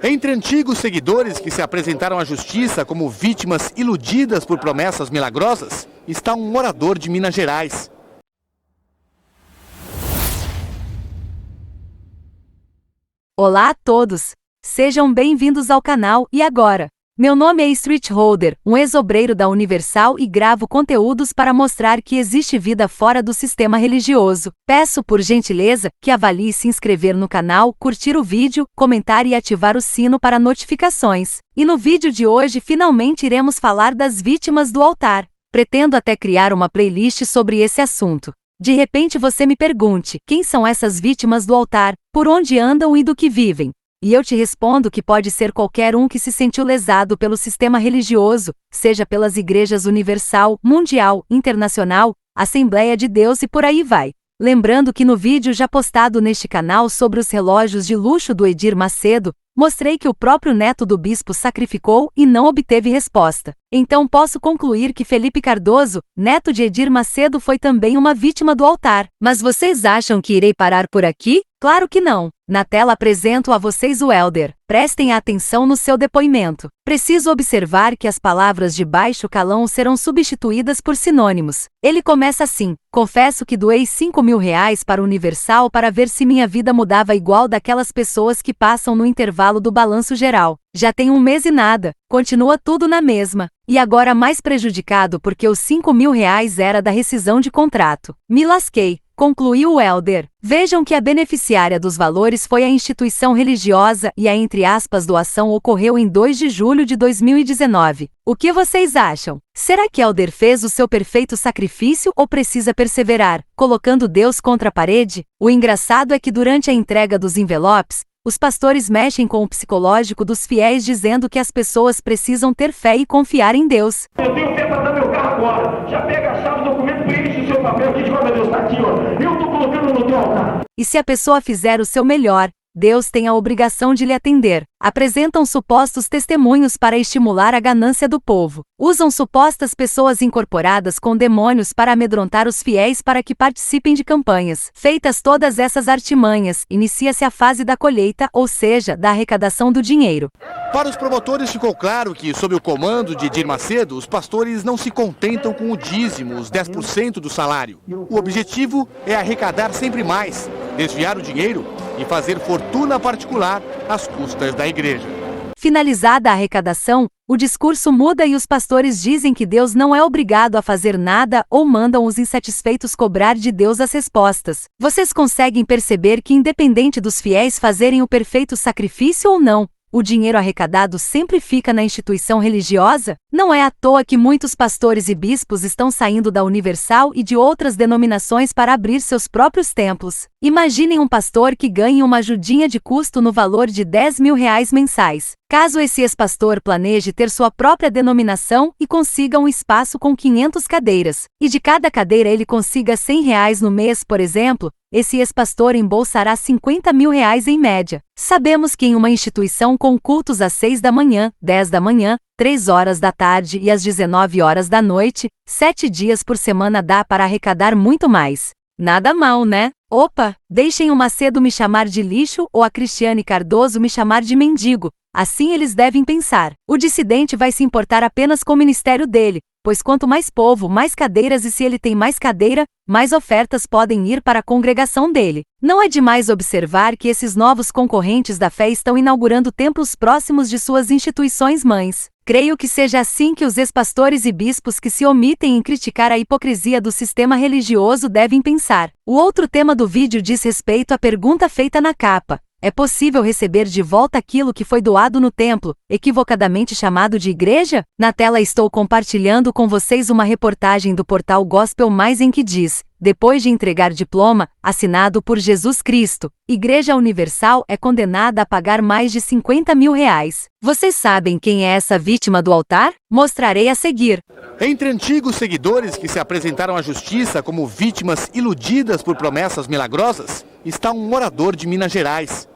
Entre antigos seguidores que se apresentaram à justiça como vítimas iludidas por promessas milagrosas, está um morador de Minas Gerais. Olá a todos! Sejam bem-vindos ao canal E Agora? Meu nome é Street Holder, um ex-obreiro da Universal e gravo conteúdos para mostrar que existe vida fora do sistema religioso. Peço por gentileza que avalie se inscrever no canal, curtir o vídeo, comentar e ativar o sino para notificações. E no vídeo de hoje finalmente iremos falar das vítimas do altar. Pretendo até criar uma playlist sobre esse assunto. De repente você me pergunte, quem são essas vítimas do altar, por onde andam e do que vivem? E eu te respondo que pode ser qualquer um que se sentiu lesado pelo sistema religioso, seja pelas igrejas universal, mundial, internacional, Assembleia de Deus e por aí vai. Lembrando que no vídeo já postado neste canal sobre os relógios de luxo do Edir Macedo, mostrei que o próprio neto do bispo sacrificou e não obteve resposta. Então posso concluir que Felipe Cardoso, neto de Edir Macedo, foi também uma vítima do altar. Mas vocês acham que irei parar por aqui? Claro que não. Na tela apresento a vocês o Elder. Prestem atenção no seu depoimento. Preciso observar que as palavras de baixo calão serão substituídas por sinônimos. Ele começa assim: confesso que doei R$5.000 para o Universal para ver se minha vida mudava igual daquelas pessoas que passam no intervalo do balanço geral. Já tem 1 mês e nada, continua tudo na mesma. E agora mais prejudicado porque os R$5.000 era da rescisão de contrato. Me lasquei. Concluiu o Elder. Vejam que a beneficiária dos valores foi a instituição religiosa e a entre aspas doação ocorreu em 2 de julho de 2019. O que vocês acham? Será que Elder fez o seu perfeito sacrifício ou precisa perseverar, colocando Deus contra a parede? O engraçado é que durante a entrega dos envelopes, os pastores mexem com o psicológico dos fiéis dizendo que as pessoas precisam ter fé e confiar em Deus. Eu tenho tempo para dar meu carro agora. Já pega a chave do documento, preenche o seu papel aqui de meu Deus, tá aqui, ó. Eu tô colocando no teu altar. E se a pessoa fizer o seu melhor, Deus tem a obrigação de lhe atender. Apresentam supostos testemunhos para estimular a ganância do povo. Usam supostas pessoas incorporadas com demônios para amedrontar os fiéis para que participem de campanhas. Feitas todas essas artimanhas, inicia-se a fase da colheita, ou seja, da arrecadação do dinheiro. Para os promotores ficou claro que, sob o comando de Edir Macedo, os pastores não se contentam com o dízimo, os 10% do salário. O objetivo é arrecadar sempre mais, desviar o dinheiro e fazer fortuna particular às custas da igreja. Finalizada a arrecadação, o discurso muda e os pastores dizem que Deus não é obrigado a fazer nada ou mandam os insatisfeitos cobrar de Deus as respostas. Vocês conseguem perceber que, independente dos fiéis fazerem o perfeito sacrifício ou não, o dinheiro arrecadado sempre fica na instituição religiosa? Não é à toa que muitos pastores e bispos estão saindo da Universal e de outras denominações para abrir seus próprios templos. Imaginem um pastor que ganhe uma ajudinha de custo no valor de R$10.000 mensais. Caso esse ex-pastor planeje ter sua própria denominação e consiga um espaço com 500 cadeiras, e de cada cadeira ele consiga R$100 no mês, por exemplo, esse ex-pastor embolsará R$50.000 em média. Sabemos que em uma instituição com cultos às 6 da manhã, 10 da manhã, 3 horas da tarde e às 19 horas da noite, 7 dias por semana dá para arrecadar muito mais. Nada mal, né? Opa, deixem o Macedo me chamar de lixo ou a Cristiane Cardoso me chamar de mendigo. Assim eles devem pensar. O dissidente vai se importar apenas com o ministério dele, pois quanto mais povo, mais cadeiras, e se ele tem mais cadeira, mais ofertas podem ir para a congregação dele. Não é demais observar que esses novos concorrentes da fé estão inaugurando templos próximos de suas instituições mães. Creio que seja assim que os ex-pastores e bispos que se omitem em criticar a hipocrisia do sistema religioso devem pensar. O outro tema do vídeo diz respeito à pergunta feita na capa. É possível receber de volta aquilo que foi doado no templo, equivocadamente chamado de igreja? Na tela estou compartilhando com vocês uma reportagem do portal Gospel Mais em que diz: depois de entregar diploma, assinado por Jesus Cristo, Igreja Universal é condenada a pagar mais de R$50.000. Vocês sabem quem é essa vítima do altar? Mostrarei a seguir. Entre antigos seguidores que se apresentaram à justiça como vítimas iludidas por promessas milagrosas, está um morador de Minas Gerais.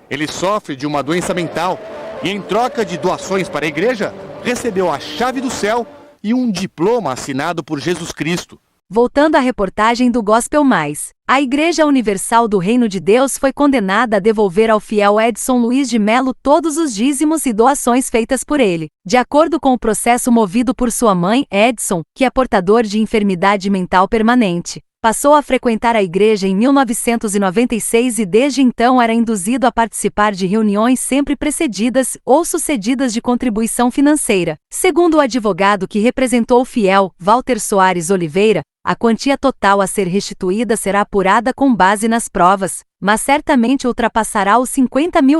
Ele sofre de uma doença mental e, em troca de doações para a igreja, recebeu a chave do céu e um diploma assinado por Jesus Cristo. Voltando à reportagem do Gospel Mais, a Igreja Universal do Reino de Deus foi condenada a devolver ao fiel Edson Luiz de Melo todos os dízimos e doações feitas por ele. De acordo com o processo movido por sua mãe, Edson, que é portador de enfermidade mental permanente, passou a frequentar a igreja em 1996 e desde então era induzido a participar de reuniões sempre precedidas ou sucedidas de contribuição financeira. Segundo o advogado que representou o fiel, Walter Soares Oliveira, a quantia total a ser restituída será apurada com base nas provas, mas certamente ultrapassará os R$50 mil.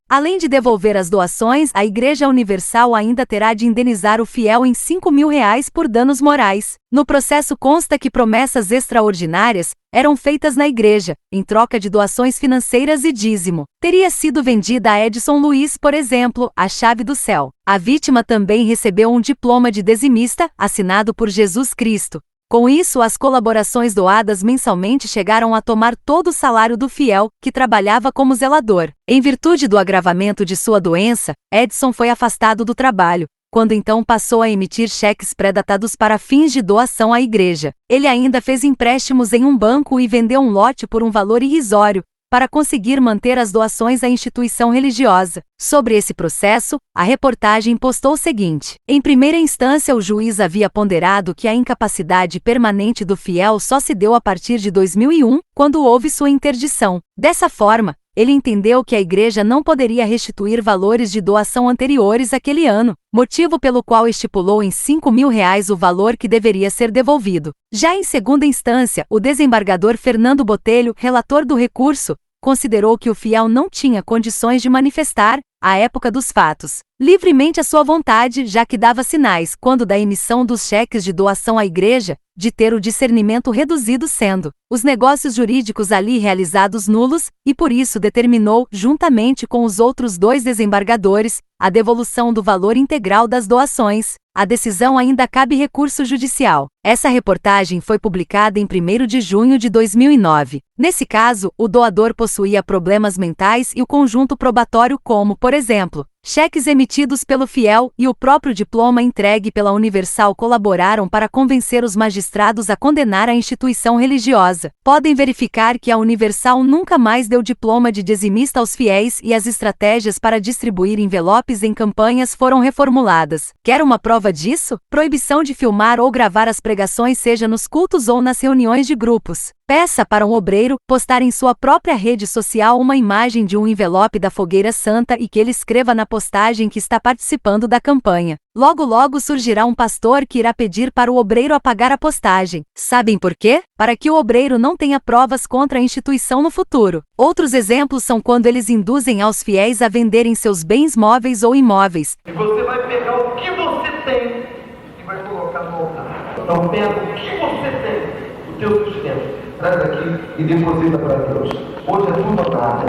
Além de devolver as doações, a Igreja Universal ainda terá de indenizar o fiel em R$5 mil por danos morais. No processo consta que promessas extraordinárias eram feitas na igreja, em troca de doações financeiras e dízimo. Teria sido vendida a Edson Luiz, por exemplo, a chave do céu. A vítima também recebeu um diploma de dizimista, assinado por Jesus Cristo. Com isso, as colaborações doadas mensalmente chegaram a tomar todo o salário do fiel, que trabalhava como zelador. Em virtude do agravamento de sua doença, Edson foi afastado do trabalho, quando então passou a emitir cheques pré-datados para fins de doação à igreja. Ele ainda fez empréstimos em um banco e vendeu um lote por um valor irrisório, para conseguir manter as doações à instituição religiosa. Sobre esse processo, a reportagem postou o seguinte: em primeira instância, o juiz havia ponderado que a incapacidade permanente do fiel só se deu a partir de 2001, quando houve sua interdição. Dessa forma, ele entendeu que a igreja não poderia restituir valores de doação anteriores àquele ano, motivo pelo qual estipulou em R$5 mil o valor que deveria ser devolvido. Já em segunda instância, o desembargador Fernando Botelho, relator do recurso, considerou que o fiel não tinha condições de manifestar, à época dos fatos, livremente a sua vontade, já que dava sinais, quando da emissão dos cheques de doação à igreja, de ter o discernimento reduzido, sendo os negócios jurídicos ali realizados nulos, e por isso determinou, juntamente com os outros 2 desembargadores, a devolução do valor integral das doações. A decisão ainda cabe recurso judicial. Essa reportagem foi publicada em 1º de junho de 2009. Nesse caso, o doador possuía problemas mentais e o conjunto probatório como, por exemplo, cheques emitidos pelo fiel e o próprio diploma entregue pela Universal colaboraram para convencer os magistrados a condenar a instituição religiosa. Podem verificar que a Universal nunca mais deu diploma de dizimista aos fiéis e as estratégias para distribuir envelopes em campanhas foram reformuladas. Quer uma prova disso? Proibição de filmar ou gravar as pregações, seja nos cultos ou nas reuniões de grupos. Peça para um obreiro postar em sua própria rede social uma imagem de um envelope da Fogueira Santa e que ele escreva na postagem que está participando da campanha. Logo surgirá um pastor que irá pedir para o obreiro apagar a postagem. Sabem por quê? Para que o obreiro não tenha provas contra a instituição no futuro. Outros exemplos são quando eles induzem aos fiéis a venderem seus bens móveis ou imóveis. E você vai pegar o que você tem e vai colocar no altar. Então pega o que você tem, o teu sustento, traz aqui e deposita para Deus. Hoje é tudo nada,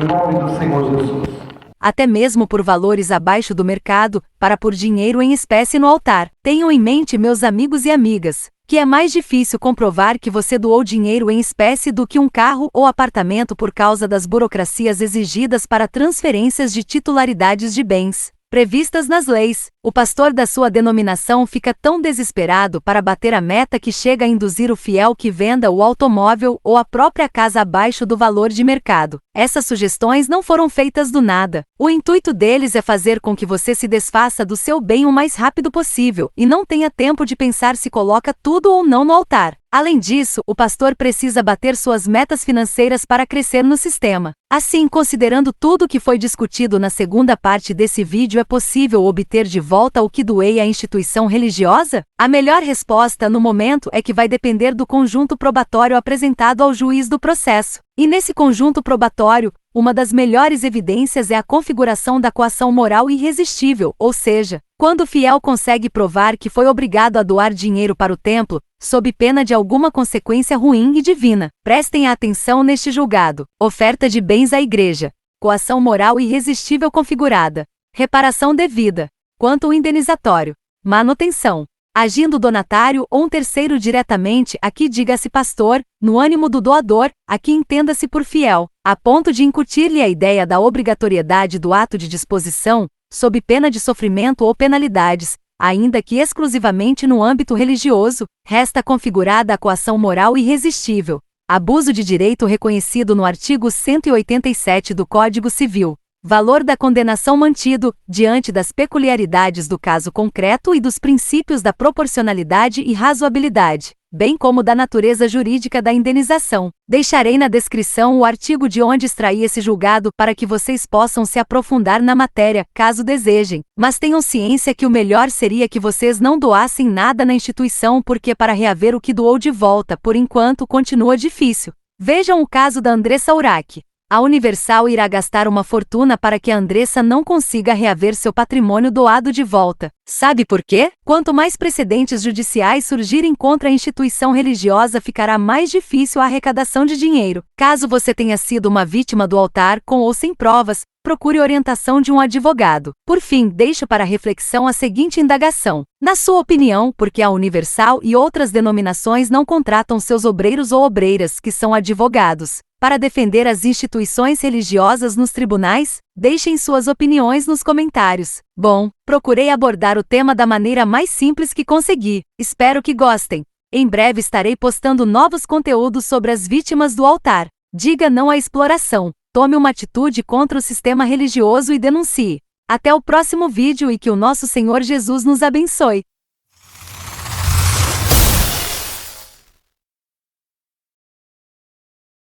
em nome do Senhor Jesus. Até mesmo por valores abaixo do mercado, para pôr dinheiro em espécie no altar. Tenham em mente, meus amigos e amigas, que é mais difícil comprovar que você doou dinheiro em espécie do que um carro ou apartamento por causa das burocracias exigidas para transferências de titularidades de bens previstas nas leis. O pastor da sua denominação fica tão desesperado para bater a meta que chega a induzir o fiel que venda o automóvel ou a própria casa abaixo do valor de mercado. Essas sugestões não foram feitas do nada. O intuito deles é fazer com que você se desfaça do seu bem o mais rápido possível e não tenha tempo de pensar se coloca tudo ou não no altar. Além disso, o pastor precisa bater suas metas financeiras para crescer no sistema. Assim, considerando tudo que foi discutido na segunda parte desse vídeo, é possível obter de volta o que doei à instituição religiosa? A melhor resposta no momento é que vai depender do conjunto probatório apresentado ao juiz do processo. E nesse conjunto probatório, uma das melhores evidências é a configuração da coação moral irresistível, ou seja, quando o fiel consegue provar que foi obrigado a doar dinheiro para o templo, sob pena de alguma consequência ruim e divina. Prestem atenção neste julgado. Oferta de bens à igreja. Coação moral irresistível configurada. Reparação devida. Quanto ao indenizatório. Manutenção. Agindo o donatário ou um terceiro diretamente, aqui diga-se pastor, no ânimo do doador, aqui entenda-se por fiel, a ponto de incutir-lhe a ideia da obrigatoriedade do ato de disposição, sob pena de sofrimento ou penalidades, ainda que exclusivamente no âmbito religioso, resta configurada a coação moral irresistível, abuso de direito reconhecido no artigo 187 do Código Civil. Valor da condenação mantido, diante das peculiaridades do caso concreto e dos princípios da proporcionalidade e razoabilidade, bem como da natureza jurídica da indenização. Deixarei na descrição o artigo de onde extraí esse julgado para que vocês possam se aprofundar na matéria, caso desejem, mas tenham ciência que o melhor seria que vocês não doassem nada na instituição porque para reaver o que doou de volta, por enquanto, continua difícil. Vejam o caso da Andressa Urach. A Universal irá gastar uma fortuna para que a Andressa não consiga reaver seu patrimônio doado de volta. Sabe por quê? Quanto mais precedentes judiciais surgirem contra a instituição religiosa, ficará mais difícil a arrecadação de dinheiro. Caso você tenha sido uma vítima do altar com ou sem provas, procure orientação de um advogado. Por fim, deixo para reflexão a seguinte indagação. Na sua opinião, por que a Universal e outras denominações não contratam seus obreiros ou obreiras, que são advogados, para defender as instituições religiosas nos tribunais? Deixem suas opiniões nos comentários. Bom, procurei abordar o tema da maneira mais simples que consegui. Espero que gostem. Em breve estarei postando novos conteúdos sobre as vítimas do altar. Diga não à exploração. Tome uma atitude contra o sistema religioso e denuncie. Até o próximo vídeo e que o nosso Senhor Jesus nos abençoe.